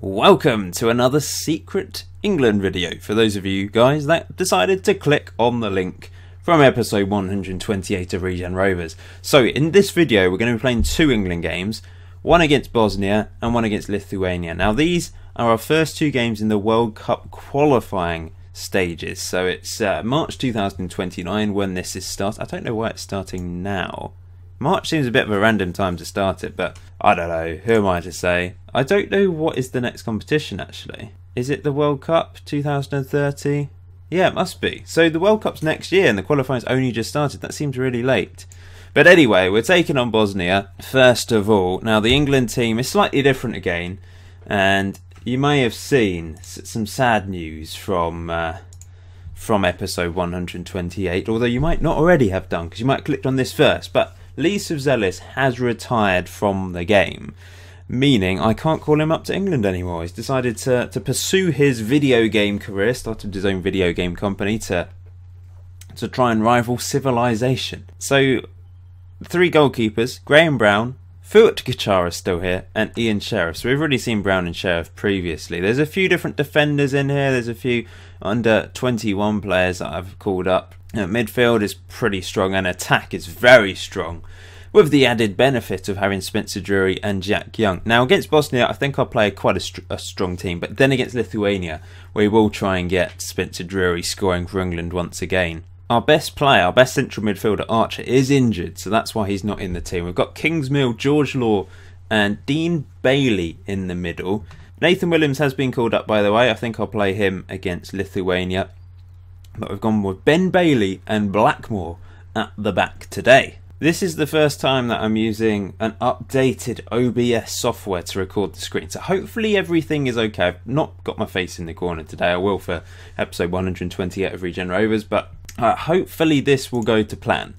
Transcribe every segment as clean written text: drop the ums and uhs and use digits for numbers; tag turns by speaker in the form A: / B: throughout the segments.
A: Welcome to another Secret England video for those of you guys that decided to click on the link from episode 128 of Regen Rovers. So in this video we're going to be playing two England games, one against Bosnia and one against Lithuania. Now these are our first two games in the World Cup qualifying stages, so it's March 2029 when this is starting. I don't know why it's starting now. March seems a bit of a random time to start it, but I don't know, who am I to say? I don't know what is the next competition actually. Is it the World Cup 2030? Yeah, it must be. So the World Cup's next year and the qualifying's only just started. That seems really late. But anyway, we're taking on Bosnia first of all. Now the England team is slightly different again, and you may have seen some sad news from episode 128, although you might not already have done because you might have clicked on this first. But Zelis has retired from the game, meaning I can't call him up to England anymore. He's decided to pursue his video game career, started his own video game company to try and rival civilization. So, three goalkeepers, Graham Brown, Fuat Gachara still here, and Ian Sheriff. So we've already seen Brown and Sheriff previously. There's a few different defenders in here. There's a few under 21 players that I've called up. Midfield is pretty strong and attack is very strong, with the added benefit of having Spencer Drury and Jack Young. Now against Bosnia I think I'll play quite a strong team, but then against Lithuania we will try and get Spencer Drury scoring for England once again. Our best player, our best central midfielder Archer, is injured, so that's why he's not in the team. We've got Kingsmill, George Law and Dean Bailey in the middle. Nathan Williams has been called up, by the way. I think I'll play him against Lithuania. But we've gone with Ben Bailey and Blackmore at the back today. This is the first time that I'm using an updated OBS software to record the screen, so hopefully everything is okay. I've not got my face in the corner today. I will for episode 128 of Regen Rovers, but hopefully this will go to plan.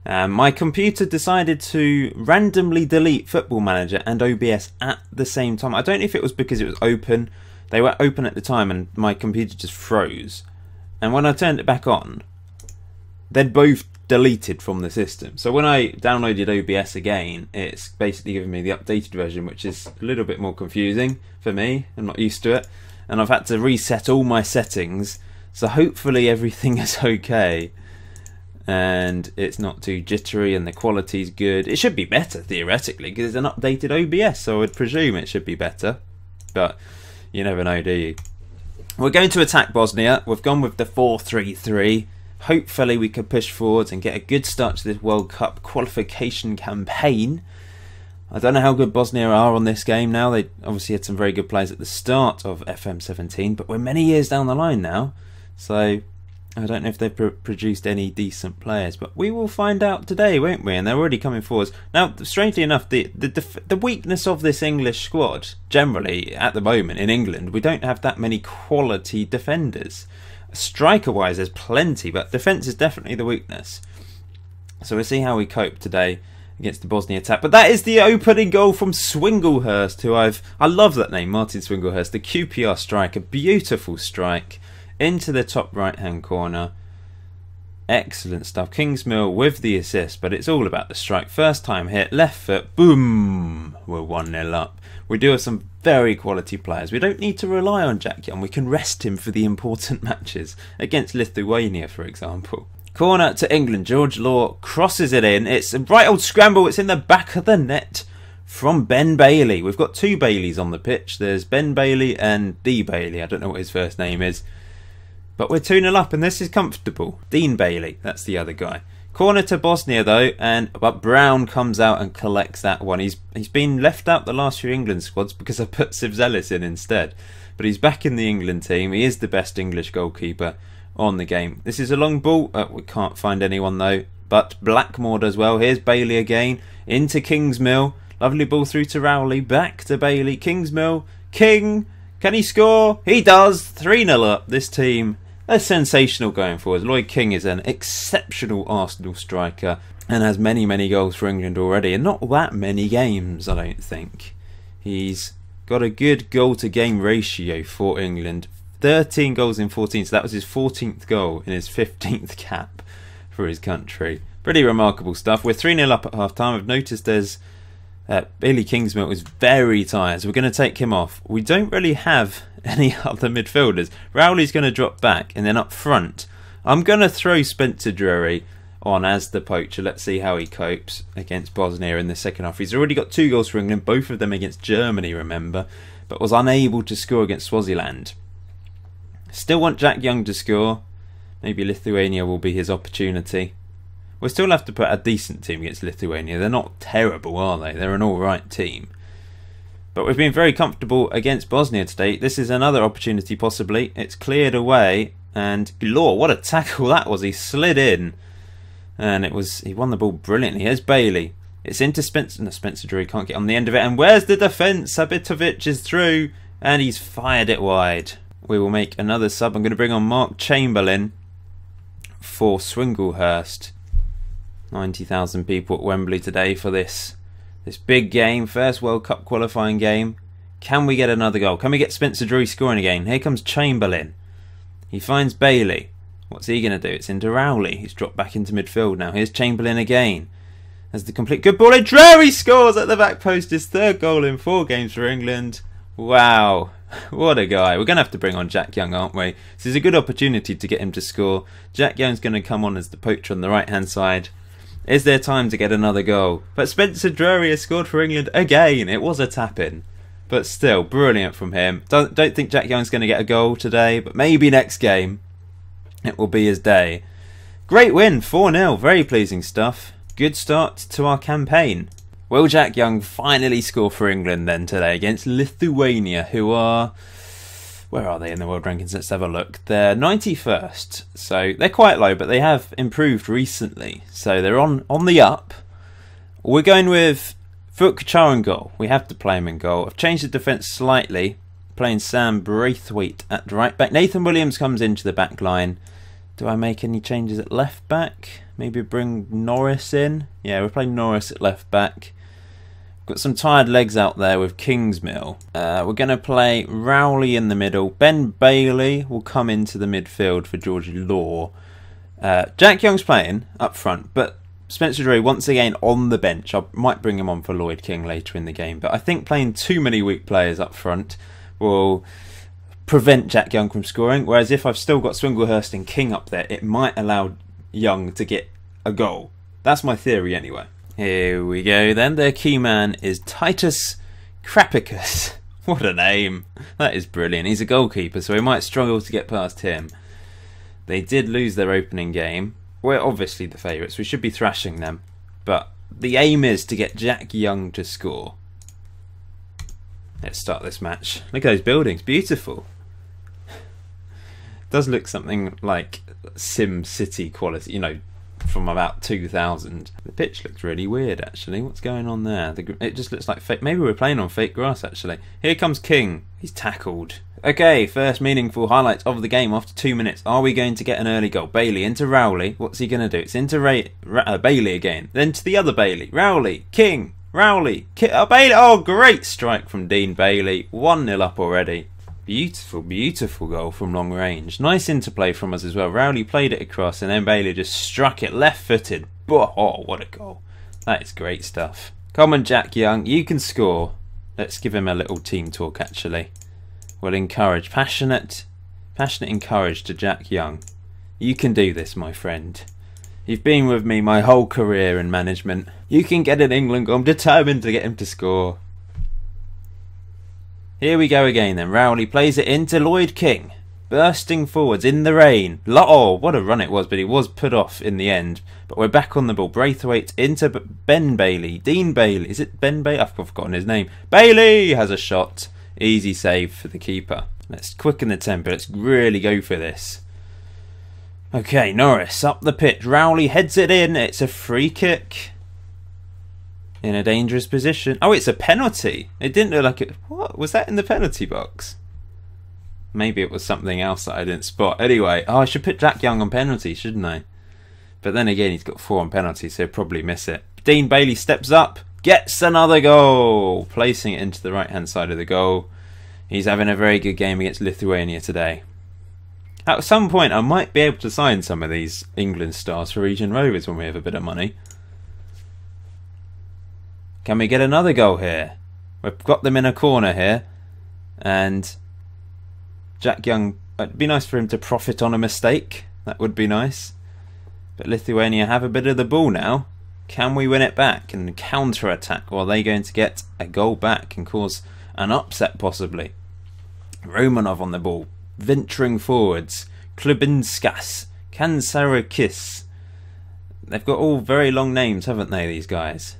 A: My computer decided to randomly delete Football Manager and OBS at the same time. I don't know if it was because it was open. They were open at the time and my computer just froze. And when I turned it back on, they'd both deleted from the system. So when I downloaded OBS again, it's basically giving me the updated version, which is a little bit more confusing for me. I'm not used to it. And I've had to reset all my settings. So hopefully everything is okay. And it's not too jittery and the quality's good. It should be better, theoretically, because it's an updated OBS. So I would presume it should be better. But you never know, do you? We're going to attack Bosnia. We've gone with the 4-3-3. Hopefully we can push forwards and get a good start to this World Cup qualification campaign. I don't know how good Bosnia are on this game now. They obviously had some very good players at the start of FM17, but we're many years down the line now. So I don't know if they've produced any decent players, but we will find out today, won't we? And they're already coming forwards. Now, strangely enough, the weakness of this English squad, generally, at the moment, in England, we don't have that many quality defenders. Striker-wise, there's plenty, but defence is definitely the weakness. So we'll see how we cope today against the Bosnia attack. But that is the opening goal from Swinglehurst, who I love that name, Martin Swinglehurst, the QPR striker. Beautiful strike into the top right hand corner. Excellent stuff. Kingsmill with the assist, but it's all about the strike. First time hit, left foot, boom, we're 1-0 up. We do have some very quality players. We don't need to rely on Jack Young. We can rest him for the important matches against Lithuania, for example. Corner to England. George Law crosses it in. It's a right old scramble. It's in the back of the net from Ben Bailey. We've got two Baileys on the pitch. There's Ben Bailey and D Bailey. I don't know what his first name is. But we're 2-0 up and this is comfortable. Dean Bailey, that's the other guy. Corner to Bosnia though, but Brown comes out and collects that one. He's been left out the last few England squads because I put Zelis in instead. But he's back in the England team. He is the best English goalkeeper on the game. This is a long ball. We can't find anyone though. But Blackmore does well. Here's Bailey again. Into Kingsmill. Lovely ball through to Rowley. Back to Bailey. Kingsmill. King. Can he score? He does. 3-0 up. This team, they're sensational going forward. Lloyd King is an exceptional Arsenal striker and has many, many goals for England already. And not that many games, I don't think. He's got a good goal-to-game ratio for England. 13 goals in 14, so that was his 14th goal in his 15th cap for his country. Pretty remarkable stuff. We're 3-0 up at half-time. I've noticed there's Billy Kingsmill is very tired, so we're going to take him off. We don't really have any other midfielders. Rowley's going to drop back, and then up front, I'm going to throw Spencer Drury on as the poacher. Let's see how he copes against Bosnia in the second half. He's already got 2 goals for England, both of them against Germany, remember, but was unable to score against Swaziland. Still want Jack Young to score. Maybe Lithuania will be his opportunity. We'll still have to put a decent team against Lithuania. They're not terrible, are they? They're an alright team. But we've been very comfortable against Bosnia today. This is another opportunity possibly. It's cleared away. And Lord, what a tackle that was. He slid in. And he won the ball brilliantly. Here's Bailey. It's into Spencer. No, Spencer Drury can't get on the end of it. And where's the defence? Sabitovic is through. And he's fired it wide. We will make another sub. I'm going to bring on Mark Chamberlain for Swinglehurst. 90,000 people at Wembley today for this big game. First World Cup qualifying game. Can we get another goal? Can we get Spencer Drury scoring again? Here comes Chamberlain. He finds Bailey. What's he going to do? It's into Rowley. He's dropped back into midfield now. Here's Chamberlain again. As the complete good ball in. Drury scores at the back post. His 3rd goal in 4 games for England. Wow. What a guy. We're going to have to bring on Jack Young, aren't we? This is a good opportunity to get him to score. Jack Young's going to come on as the poacher on the right hand side. Is there time to get another goal? But Spencer Drury has scored for England again. It was a tap-in. But still, brilliant from him. Don't think Jack Young's going to get a goal today, but maybe next game it will be his day. Great win, 4-0. Very pleasing stuff. Good start to our campaign. Will Jack Young finally score for England then today against Lithuania, who are... Where are they in the world rankings? Let's have a look. They're 91st, so they're quite low, but they have improved recently. So they're on the up. We're going with Fukchar in goal. We have to play him in goal. I've changed the defence slightly, playing Sam Braithwaite at right back. Nathan Williams comes into the back line. Do I make any changes at left back? Maybe bring Norris in? Yeah, we're playing Norris at left back. Got some tired legs out there with Kingsmill. We're going to play Rowley in the middle. Ben Bailey will come into the midfield for George Law. Jack Young's playing up front, but Spencer Drury once again on the bench. I might bring him on for Lloyd King later in the game, but I think playing too many weak players up front will prevent Jack Young from scoring, whereas if I've still got Swinglehurst and King up there, it might allow Young to get a goal. That's my theory anyway. Here we go then. Their key man is Titus Krapicus. What a name. That is brilliant. He's a goalkeeper, so we might struggle to get past him. They did lose their opening game. We're obviously the favourites. We should be thrashing them. But the aim is to get Jack Young to score. Let's start this match. Look at those buildings. Beautiful. Does look something like Sim City quality, you know, from about 2000. The pitch looks really weird actually. What's going on there? It just looks like fake. Maybe we're playing on fake grass actually. Here comes King. He's tackled. Okay, first meaningful highlights of the game after 2 minutes. Are we going to get an early goal? Bailey into Rowley. What's he going to do? It's into Bailey again. Then to the other Bailey. Rowley. King. Rowley. Bailey. Oh, great strike from Dean Bailey. 1-0 up already. Beautiful, beautiful goal from long range. Nice interplay from us as well. Rowley played it across and then Bailey just struck it left-footed. Oh, what a goal. That is great stuff. Come on, Jack Young. You can score. Let's give him a little team talk, actually. We'll encourage. Passionate encourage to Jack Young. You can do this, my friend. You've been with me my whole career in management. You can get an England goal. I'm determined to get him to score. Here we go again then. Rowley plays it into Lloyd King. Bursting forwards in the rain. Oh, what a run it was, but he was put off in the end. But we're back on the ball. Braithwaite into Ben Bailey. Dean Bailey. Is it Ben Bailey? I've forgotten his name. Bailey has a shot. Easy save for the keeper. Let's quicken the tempo. Let's really go for this. Okay, Norris up the pitch. Rowley heads it in. It's a free kick. In a dangerous position. Oh, it's a penalty. It didn't look like it. What? Was that in the penalty box? Maybe it was something else that I didn't spot. Anyway, I should put Jack Young on penalty, shouldn't I? But then again, he's got 4 on penalty, so he'll probably miss it. Dean Bailey steps up. Gets another goal. Placing it into the right-hand side of the goal. He's having a very good game against Lithuania today. At some point, I might be able to sign some of these England stars for Regen Rovers when we have a bit of money. Can we get another goal here? We've got them in a corner here. And Jack Young, it'd be nice for him to profit on a mistake. That would be nice. But Lithuania have a bit of the ball now. Can we win it back and counter-attack? Or are they going to get a goal back and cause an upset possibly? Romanov on the ball, venturing forwards. Klubinskas, Kansarakis. They've got all very long names, haven't they, these guys?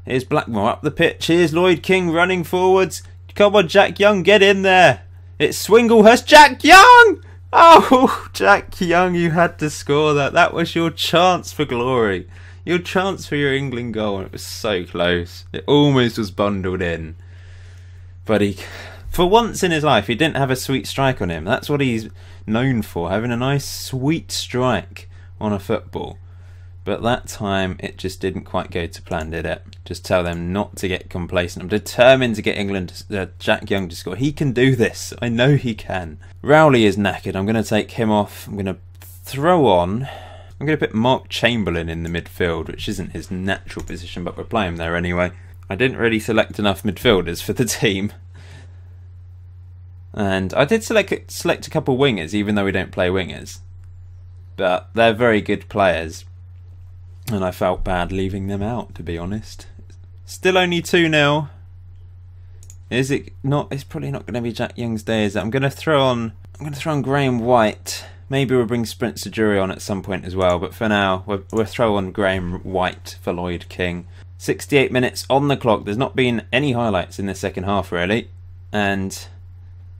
A: Here's Blackmore up the pitch. Here's Lloyd King running forwards. Come on, Jack Young, get in there. It's Swinglehurst. Jack Young! Oh, Jack Young, you had to score that. That was your chance for glory. Your chance for your England goal. It was so close. It almost was bundled in. But he, for once in his life, he didn't have a sweet strike on him. That's what he's known for, having a nice sweet strike on a football. But that time it just didn't quite go to plan, did it? Just tell them not to get complacent. I'm determined to get England, Jack Young to score. He can do this. I know he can. Rowley is knackered. I'm going to take him off. I'm going to throw on. I'm going to put Mark Chamberlain in the midfield, which isn't his natural position, but we're playing him there anyway. I didn't really select enough midfielders for the team. And I did select a couple wingers, even though we don't play wingers. But they're very good players. And I felt bad leaving them out, to be honest. Still only 2-0. Is it not? It's probably not going to be Jack Young's day, is it? I'm going to throw on Graham White. Maybe we'll bring Spencer Drury on at some point as well. But for now, we'll throw on Graham White for Lloyd King. 68 minutes on the clock. There's not been any highlights in the second half, really. And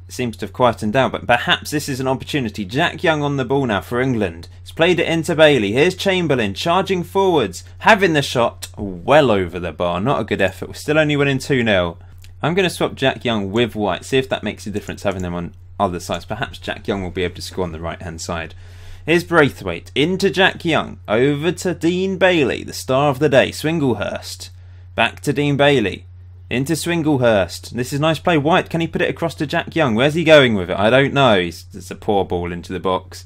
A: it seems to have quietened down. But perhaps this is an opportunity. Jack Young on the ball now for England. He's played it into Bailey. Here's Chamberlain charging forwards. Having the shot well over the bar. Not a good effort. We're still only winning 2-0. I'm going to swap Jack Young with White. See if that makes a difference having them on other sides. Perhaps Jack Young will be able to score on the right hand side. Here's Braithwaite. Into Jack Young. Over to Dean Bailey. The star of the day. Swinglehurst. Back to Dean Bailey. Into Swinglehurst. This is nice play. White, can he put it across to Jack Young? Where's he going with it? I don't know. It's a poor ball into the box.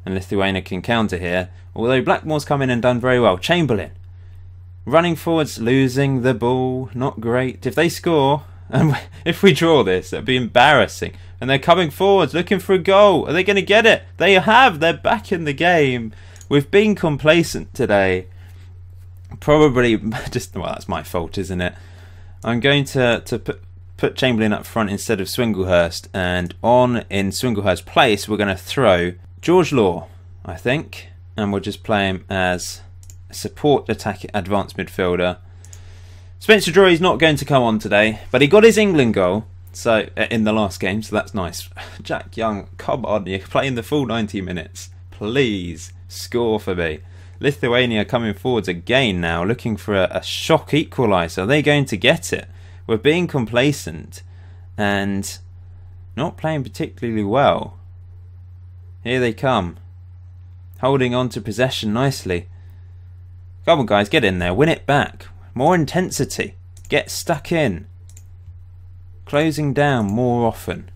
A: And Lithuania can counter here. Although Blackmore's come in and done very well. Chamberlain. Running forwards, losing the ball. Not great. If they score, and if we draw this, it'd be embarrassing. And they're coming forwards, looking for a goal. Are they going to get it? They have. They're back in the game. We've been complacent today. Probably just, well, that's my fault, isn't it? I'm going to put Chamberlain up front instead of Swinglehurst, and on in Swinglehurst's place we're going to throw George Law, I think, and we'll just play him as a support attack advanced midfielder. Spencer Drury's not going to come on today, but he got his England goal so in the last game, so that's nice. Jack Young, come on, you're playing the full 90 minutes. Please score for me. Lithuania coming forwards again now, looking for a shock equaliser. Are they going to get it? We're being complacent and not playing particularly well. Here they come. Holding on to possession nicely. Come on guys, get in there. Win it back. More intensity. Get stuck in. Closing down more often.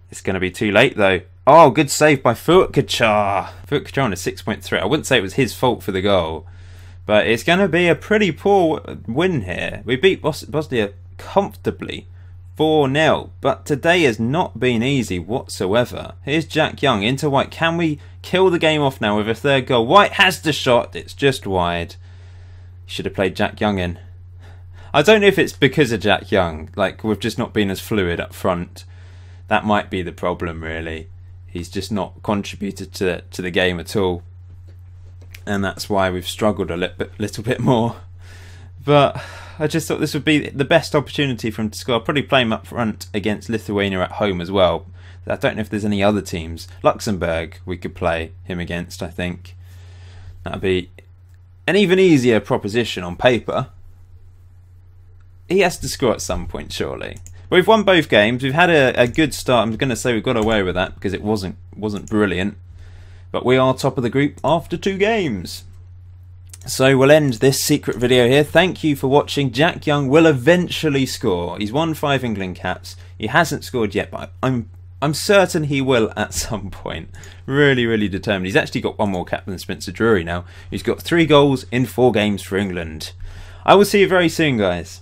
A: It's going to be too late though. Oh, good save by Futkachar. Futkachar on a 6.3. I wouldn't say it was his fault for the goal. But it's going to be a pretty poor win here. We beat Bosnia comfortably. 4-0. But today has not been easy whatsoever. Here's Jack Young into White. Can we kill the game off now with a third goal? White has the shot. It's just wide. Should have played Jack Young in. I don't know if it's because of Jack Young. Like, we've just not been as fluid up front. That might be the problem, really. He's just not contributed to the game at all. And that's why we've struggled a little bit more. But I just thought this would be the best opportunity for him to score. I'll probably play him up front against Lithuania at home as well. I don't know if there's any other teams. Luxembourg we could play him against, I think. That would be an even easier proposition on paper. He has to score at some point, surely. We've won both games. We've had a good start. I'm going to say we got away with that because it wasn't brilliant. But we are top of the group after 2 games. So we'll end this secret video here. Thank you for watching. Jack Young will eventually score. He's won 5 England caps. He hasn't scored yet, but I'm certain he will at some point. Really, really determined. He's actually got 1 more cap than Spencer Drury now. He's got 3 goals in 4 games for England. I will see you very soon, guys.